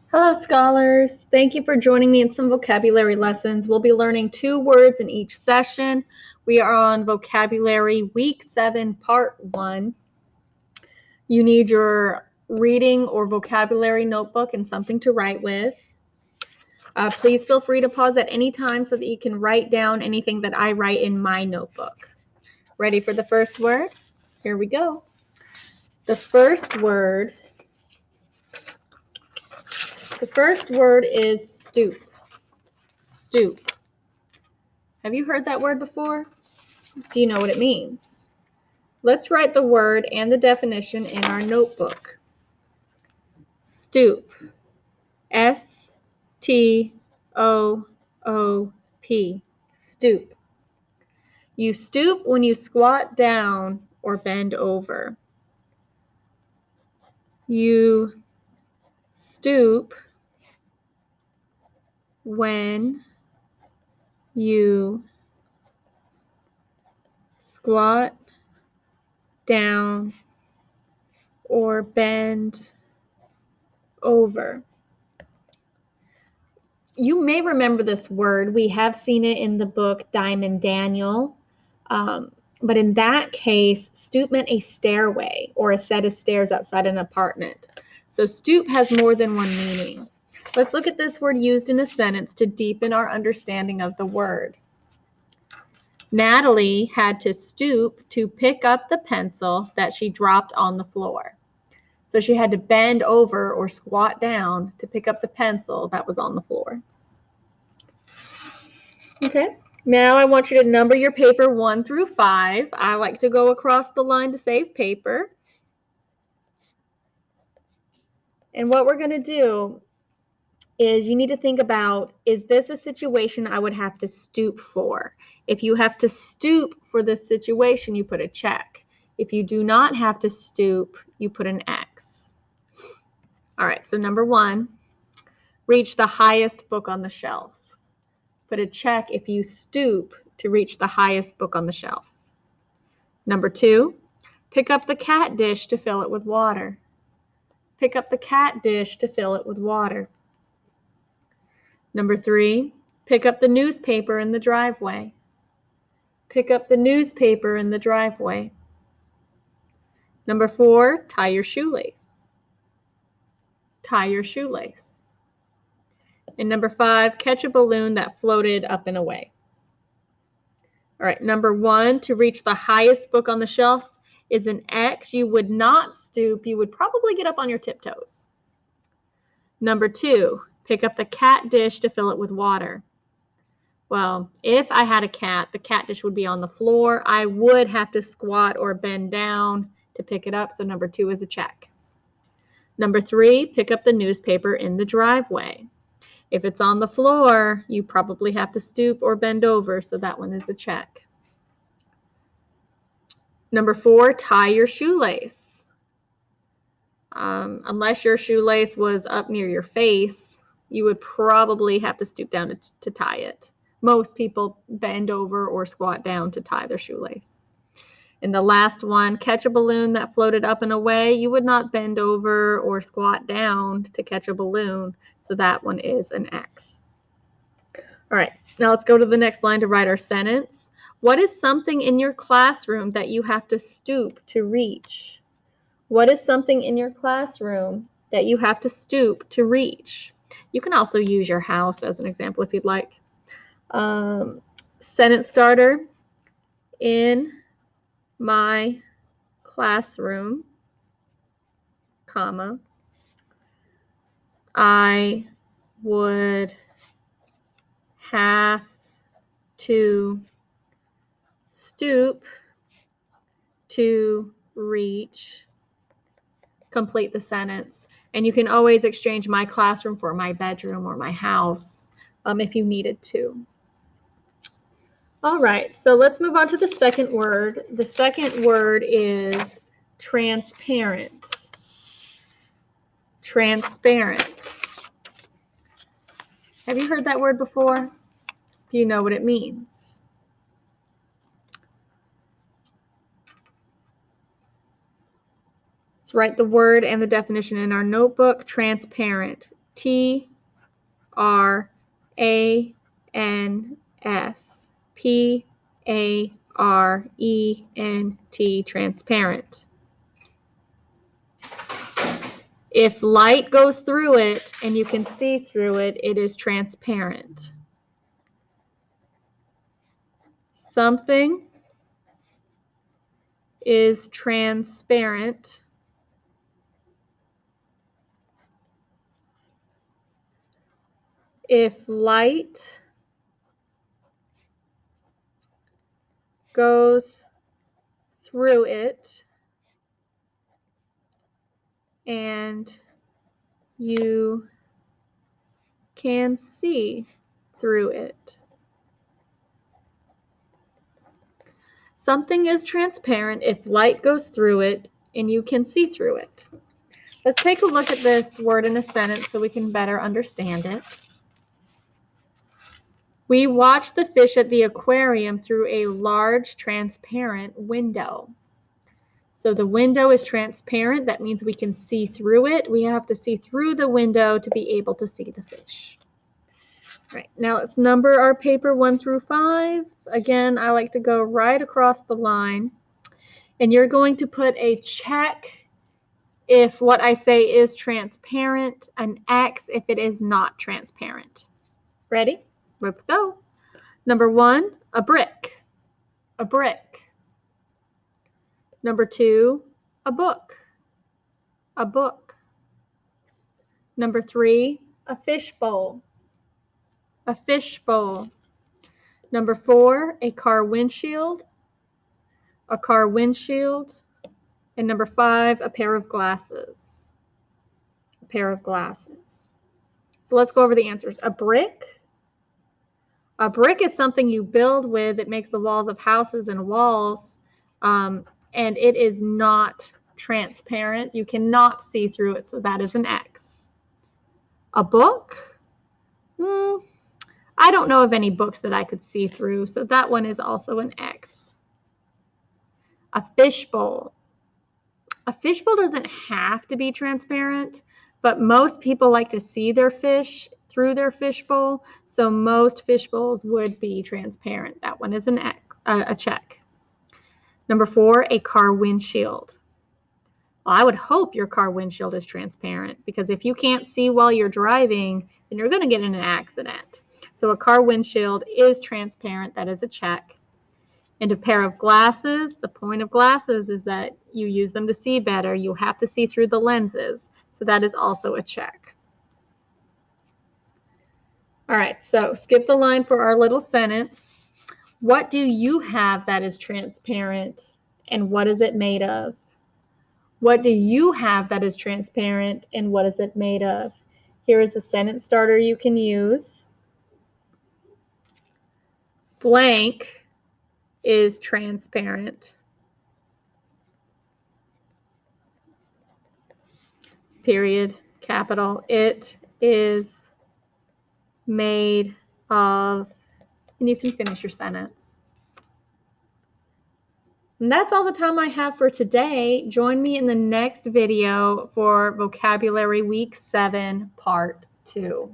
Hello, scholars. Thank you for joining me in some vocabulary lessons. We'll be learning 2 words in each session. We are on vocabulary week 7, part 1. You need your reading or vocabulary notebook and something to write with. Please feel free to pause at any time so that you can write down anything that I write in my notebook. Ready for the first word? Here we go. The first word is stoop. Stoop. Have you heard that word before? Do you know what it means? Let's write the word and the definition in our notebook. Stoop. S-T-O-O-P. Stoop. You stoop when you squat down or bend over. You stoop when you squat down or bend over. You may remember this word. We have seen it in the book Diamond Daniel. But in that case, stoop meant a stairway or a set of stairs outside an apartment. So stoop has more than one meaning. Let's look at this word used in a sentence to deepen our understanding of the word. Natalie had to stoop to pick up the pencil that she dropped on the floor. So she had to bend over or squat down to pick up the pencil that was on the floor. Okay, now I want you to number your paper 1 through 5. I like to go across the line to save paper. And what we're going to do is you need to think about, is this a situation I would have to stoop for? If you have to stoop for this situation, you put a check. If you do not have to stoop, you put an X. All right, so number 1, reach the highest book on the shelf. Put a check if you stoop to reach the highest book on the shelf. Number 2, pick up the cat dish to fill it with water. Pick up the cat dish to fill it with water. Number 3, pick up the newspaper in the driveway. Pick up the newspaper in the driveway. Number 4, tie your shoelace. Tie your shoelace. And number 5, catch a balloon that floated up and away. All right, number 1, to reach the highest book on the shelf is an X. You would not stoop. You would probably get up on your tiptoes. Number 2, pick up the cat dish to fill it with water. Well, if I had a cat, the cat dish would be on the floor. I would have to squat or bend down to pick it up, so number 2 is a check. Number 3, pick up the newspaper in the driveway. If it's on the floor, you probably have to stoop or bend over, so that one is a check. Number 4, tie your shoelace. Unless your shoelace was up near your face, you would probably have to stoop down to tie it. Most people bend over or squat down to tie their shoelace. And the last one, catch a balloon that floated up and away. You would not bend over or squat down to catch a balloon, so that one is an X. All right, now let's go to the next line to write our sentence. What is something in your classroom that you have to stoop to reach? What is something in your classroom that you have to stoop to reach? You can also use your house as an example if you'd like. Sentence starter, in my classroom, comma, I would have to stoop to reach. Complete the sentence. And you can always exchange my classroom for my bedroom or my house if you needed to. All right, so let's move on to the second word. The second word is transparent. Transparent. Have you heard that word before? Do you know what it means? Let's write the word and the definition in our notebook. Transparent. T R A N S. P-A-R-E-N-T, transparent. If light goes through it and you can see through it, it is transparent. Something is transparent if light goes through it and you can see through it. Something is transparent if light goes through it and you can see through it. Let's take a look at this word in a sentence so we can better understand it. We watch the fish at the aquarium through a large transparent window. So the window is transparent. That means we can see through it. We have to see through the window to be able to see the fish. All right, now let's number our paper 1 through 5. Again, I like to go right across the line. And you're going to put a check if what I say is transparent, an X if it is not transparent. Ready? Let's go. Number 1, a brick. A brick. Number 2, a book. A book. Number 3, a fishbowl. A fishbowl. Number 4, a car windshield. A car windshield. And number 5, a pair of glasses. A pair of glasses. So let's go over the answers. A brick. A brick is something you build with. It makes the walls of houses and walls, and it is not transparent. You cannot see through it, so that is an X. A book? I don't know of any books that I could see through, so that one is also an X. A fishbowl. A fishbowl doesn't have to be transparent, but most people like to see their fish through their fishbowl, so most fishbowls would be transparent. That one is an X, a check. Number 4, a car windshield. Well, I would hope your car windshield is transparent, because if you can't see while you're driving, then you're going to get in an accident. So a car windshield is transparent. That is a check. And a pair of glasses, the point of glasses is that you use them to see better. You have to see through the lenses. So that is also a check. All right, so skip the line for our little sentence. What do you have that is transparent, and what is it made of? What do you have that is transparent, and what is it made of? Here is a sentence starter you can use. Blank is transparent. Period, capital. It is made of, and you can finish your sentence. And that's all the time I have for today. Join me in the next video for Vocabulary Week 7, Part 2.